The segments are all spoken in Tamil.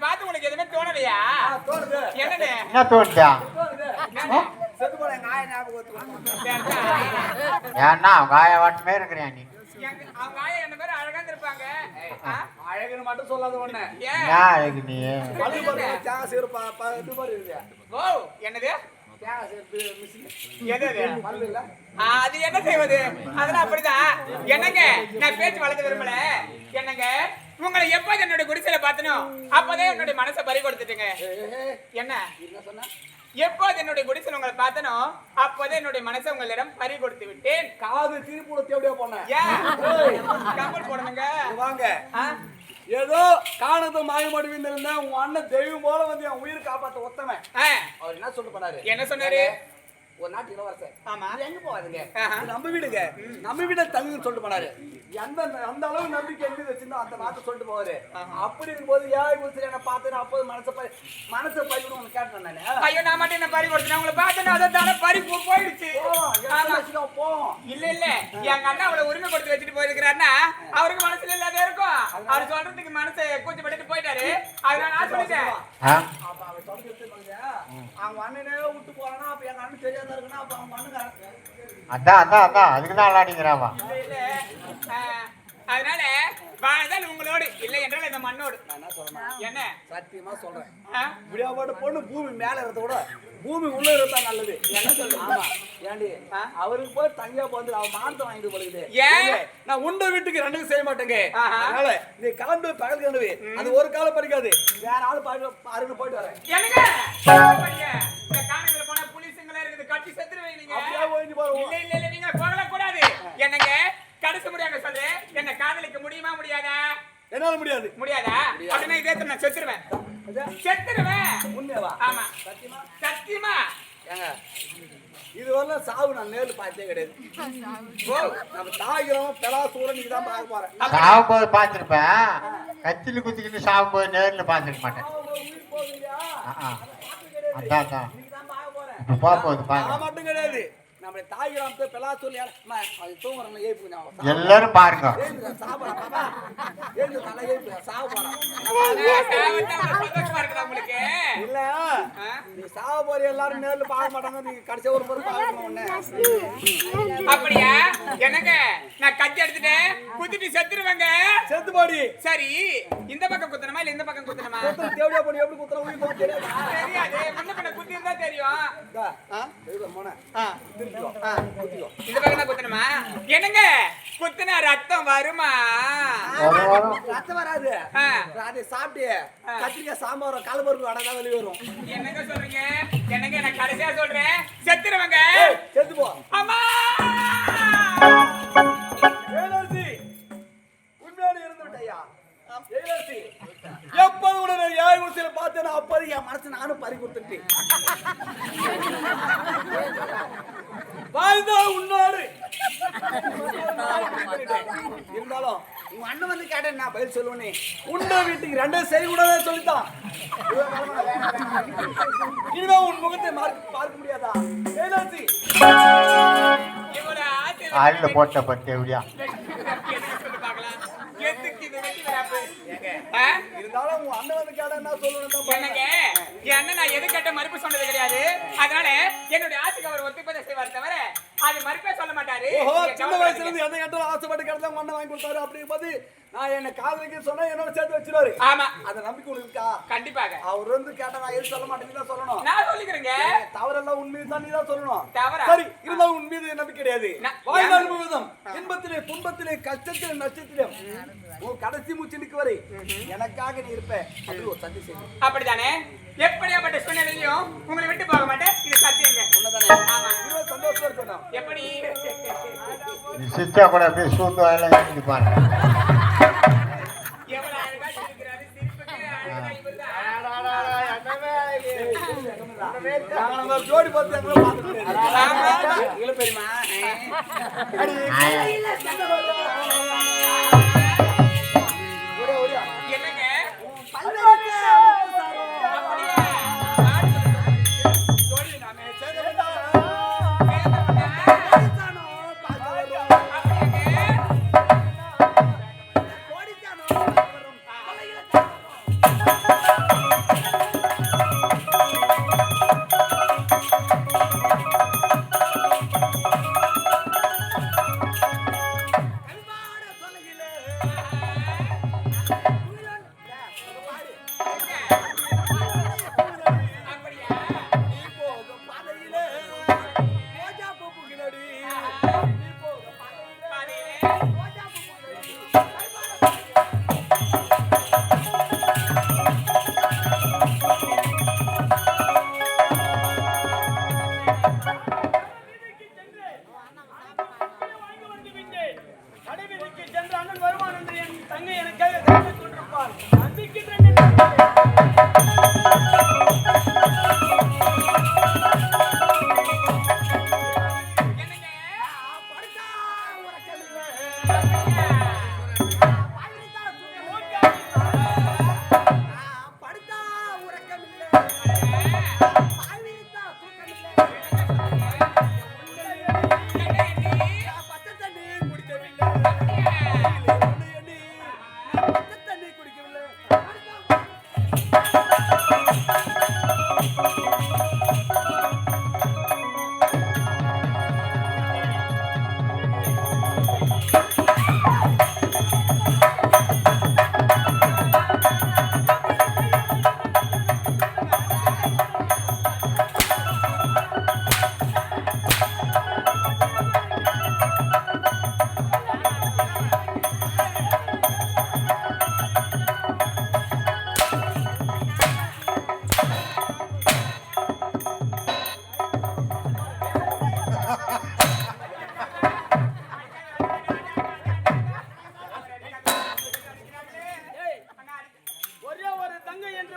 பார்த்து உங்களுக்கு எதுவுமே தோணலையா? தோணுது. என்னது? என்ன தோணுதா? செத்து போன நாய ஞாபகம் ஏன்னா காய வாட்டமே இருக்கிறேன் நீ. அவங்க ஆயா என்ன பேர் அழகா இருப்பாங்க. அழகுன்னு மட்டும் சொல்லாத ஒண்ணு. ஏன் அழகு நீ? பள்ளி பருவ தியாக சேரு இது மாதிரி இருக்கு. ஓ என்னது? தியாக சேரு மிஷின். எது பல்லு இல்ல? அது என்ன செய்வது? அதெல்லாம் அப்படிதான். என்னங்க நான் பேச்சு வளர்த்து விரும்பல. என்னங்க உங்களை எப்போது என்னோட குடிசையில பார்த்தனோ அப்போதே என்னுடைய மனசை பறி கொடுத்துட்டுங்க. என்ன என்ன சொன்னா? எப்போது என்னுடைய குடிசையில உங்களை பார்த்தனோ அப்போதே என்னுடைய மனசை உங்களிடம் பறி கொடுத்து விட்டேன். காது திருப்பூட தேவடியா போனேன். ஏன் கம்பல் போடணுங்க? வாங்க. ஏதோ காணது மாயமாடி விந்திருந்தா உங்க அண்ணன் தெய்வம் போல வந்து என் உயிர் காப்பாத்த ஒத்தவன். அவர் என்ன சொல்லிட்டு போனாரு? என்ன சொன்னாரு? ஒரு நாட்டு இளவரசர். ஆமா. எங்க போவாதுங்க? நம்ம வீடுங்க. நம்ம வீட தங்குன்னு சொல்லிட்டு போனாரு. அந்த அளவு நம்பிக்கை எழுதி வச்சிருந்தா அந்த நாட்டை சொல்லிட்டு போவாரு. அப்படி இருக்கும்போது ஏன் குடிச்சு என்ன பார்த்தேன் அப்போது மனசை பறிக்கணும் ஒன்று கேட்டேன் நான். ஐயோ நான் மட்டும் என்ன பறி கொடுத்தேன் உங்களை பார்த்தேன் அதை தானே பறி போயிடுச்சு. போவோம். இல்ல இல்ல எங்க அண்ணா அவ்வளவு உரிமை கொடுத்து வச்சுட்டு போயிருக்கிறாருன்னா அவருக்கு மனசுல இல்லாத இருக்கும். அவர் சொல்றதுக்கு மனசை கூச்சப்பட்டு போயிட்டாரு. அதனால நான் சொல்லிட்டேன். அவங்க அண்ணனே விட்டு போறானா அப்ப எங்க அண்ணன் தெரியாத இருக்குன்னா அப்ப அவங்க அண்ணன் அதான் அதுக்குதான் விளையாடிங்கிறாவா. அதனால வாழ்தான் உங்களோடு இல்லை என்றால் இந்த மண்ணோடு. என்ன சொல்றேன்? என்ன சத்தியமா சொல்றேன். விடியாபாடு பொண்ணு பூமி மேல இருக்கிறத விட பூமி உள்ள இருந்தா நல்லது. என்ன சொல்றேன்? ஆமா ஏண்டி அவருக்கு போய் தங்கியா போந்து அவன் மானத்தை வாங்கிட்டு போடுது. நான் உண்ட வீட்டுக்கு ரெண்டுக்கும் செய்ய மாட்டேங்க. அதனால நீ கிளம்பு பகல் கிளம்பு. அது ஒரு காலம் படிக்காது. வேற ஆளு பாருங்க போயிட்டு வரேன். எனக்கு இந்த காணங்கள போனா புலிசுங்களா இருக்குது கட்டி செத்துருவீங்க நீங்க. அப்படியே போயிட்டு போறோம். இல்ல நீங்க போகல கூடாது. என்னங்க கடைசி முடியாங்க சொல்றேன். என்ன காதலிக்க முடியுமா முடியாதா? என்னால முடியாது. முடியாதா? அப்படின்னா இதே நான் செத்துருவேன். உண்மையாவா? ஆமா சத்தியமா சத்தியமா. ஏங்க இது வரலாம் சாவு நான் நேர்ல பார்த்தே கிடையாது. நம்ம தாய்கிறோம் பெலாசூர நீங்க தான் பார்க்க போறேன். சாவும் போது பார்த்துருப்பேன். கத்தில குத்திக்கிட்டு சாவும் போது நேரில் பார்த்துருக்க மாட்டேன். அதான் இப்போ பார்ப்போது பாருங்க. மட்டும் கிடையாது நம்ம தாய்கிராமத்தை பெலாசூர் அது தூங்குறவங்க ஏய்ப்பு எல்லாரும் பாருங்க. இல்ல நீ சாவ போற எல்லாரும் நேர்ல பார்க்க மாட்டாங்க. நீங்க கடைசி ஒரு முறை பார்க்கணும். அப்படியா? என்னங்க நான் கத்தி எடுத்துட்டேன் குத்திட்டு செத்துருவேங்க. செத்து போடி. சரி இந்த பக்கம் குத்தணுமா இல்ல இந்த பக்கம் குத்தணுமா? தேவடியா போடி எப்படி குத்துற உயிர் போக தெரியாது. தெரியாது. முன்ன பின்ன குத்தி இருந்தா தெரியும். இந்த பக்கம் குத்தணுமா? என்னங்க குத்துனா ரத்தம் வருமா? ரத்தம் வராது. அது சாப்பிட்டு கத்திரிக்காய் சாம்பார் கலபருக்கு வடை தான் வெளியே வரும். என்னங்க சொல்றீங்க? என்னங்க நான் கடைசியா சொல்றேன் செத்துருவேங்க. செத்து போ. அம்மா உண்மையோடு இருந்து விட்டையா? எப்போது கூட ஏழை குடிசையில பார்த்தேன்னா அப்போது என் மனசு நானும் பறி கொடுத்துட்டேன். வாழ்ந்தா உன்னோடு இருந்தாலும் உங்க அண்ணன் வந்து கேட்டேன் நான் பதில் சொல்லுவேனே. உண்ட வீட்டுக்கு ரெண்டும் சரி கூட சொல்லித்தான். இனிமே உன் முகத்தை பார்க்க முடியாதா? ஆளில் போட்ட பட்டு எப்படியா இருந்தாலும் உங்க அண்ணன் வந்து கேட்டா என்ன சொல்லணும்? என்னங்க என் அண்ணன் நான் எது கேட்ட மறுப்பு சொன்னது கிடையாது. அதனால என்னுடைய ஆசைக்கு அவர் ஒத்துப்பதை செய்வார் தவிர அது மறுப்பே சொல்ல மாட்டாரு. சின்ன வயசுல இருந்து எதை கேட்டாலும் ஆசைப்பட்டு கேட்டா உங்க அண்ணன் வாங்கி கொடுத்தாரு. அப்படி போது நான் என்ன காதலிக்க சொன்னா என்னோட சேர்த்து வச்சிருவாரு. ஆமா அதை நம்பிக்கை இருக்கா? கண்டிப்பாக. அவர் வந்து கேட்டா நான் எது சொல்ல மாட்டேன்னு தான் சொல்லணும். நான் சொல்லிக்கிறேங்க. தவறெல்லாம் உண்மை தான் நீ தான் சொல்லணும். தவறா? சரி இருந்தாலும் உன் மீது நம்பிக்கை கிடையாது. வாழ்நாள் முழுவதும் இன்பத்திலே துன்பத்திலே கஷ்டத்திலே நஷ்டத்திலே உன் கடைசி மூச்சு நிற்கு வரை எனக்காக நீ இருப்ப. அப்படி ஒரு சத்தி செய்யும். அப்படித்தானே? எப்படியாப்பட்ட சூழ்நிலையும் உங்களை விட்டு போக மாட்டேன். இது சத்தியங்க. உன்னதானே? ஆமா. இது சந்தோஷமா இருக்கணும். எப்படி சிச்சா கூட அப்படியே சூத்து வாயில பாருங்க. எவ்வளவு அழகா சிரிக்கிறாரு. சிரிப்புக்கு அழகா இவர்தான். நம்ம ஜோடி பார்த்து எங்களை பார்த்துட்டு இல்ல பெரியமா என்னங்க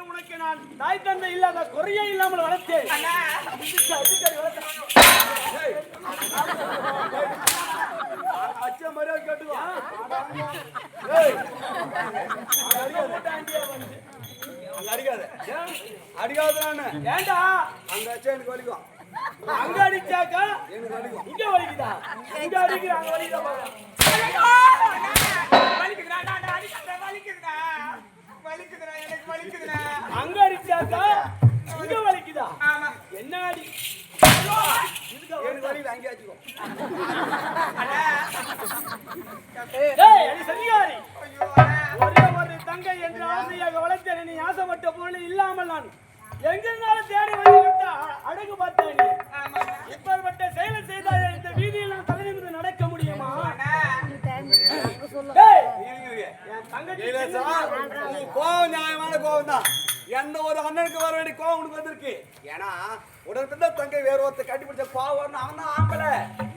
என்று உனக்கு நான் தாய் தந்தை இல்லாத குறையே இல்லாமல் வளர்த்தேன். அண்ணா ஏய், அச்ச மரியாதை கேட்டுக்கோ. ஏய், அங்க அடிக்காத. அடிக்காத நானு. ஏண்டா அங்க அச்சா எனக்கு வலிக்கும். அங்க அடிச்சாக்கா எனக்கு வலிக்கும். இங்க வலிக்குதா? இங்க அடிக்கிற அங்க வலிக்குதா பாரு. ஐயோ, அண்ணா, வலிக்குதுடா, அண்ணா, அடிக்காத, வலிக்குதுடா. வலிக்குதுடா, எனக்கு வலிக்குதுடா. அங்க அடிச்சாக்கா இங்க வலிக்குதா? ஆமா. என்ன அடி? எனக்கு வலிக்குது, அங்கே அடிச்சுக்கோ. அண்ணா. ஏய், அடி சதிகாரி. ஐயோ, அண்ணா. ஒரே ஒரு தங்கை என்று ஆசையாக வளர்த்தேன். நீ ஆசைப்பட்ட பொருள் இல்லாமல் நான் எங்கிருந்தாலும் தேடி வந்து விட்டு அடகு பார்த்தேன். நீ ஆமா. இப்பேற்பட்ட செயலை செய்தால் இந்த வீதியில் நான் தலை நிமிர்ந்து நடக்க முடியுமா? அண்ணா. ஏய், என் தங்கச்சி உன் கோவம் நியாயமான கோவம் தான். எந்த ஒரு அண்ணனுக்கு வர வேண்டிய கோவம் உனக்கு வந்திருக்கு. ஏன்னா உடனே பிறந்த தங்கை வேற ஒருத்தர் கட்டிப்பிடிச்ச கோவம் அவன் தான் ஆம்பளை.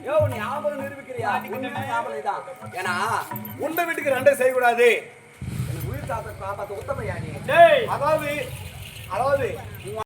யோ, நீ ஆம்பளை நிரூபிக்கிறியா? ஆம்பளை தான். ஏன்னா உண்ட வீட்டுக்கு ரெண்டே செய்யக்கூடாது. எனக்கு உயிர் காப்பாத்த உத்தமையா நீ? அதாவது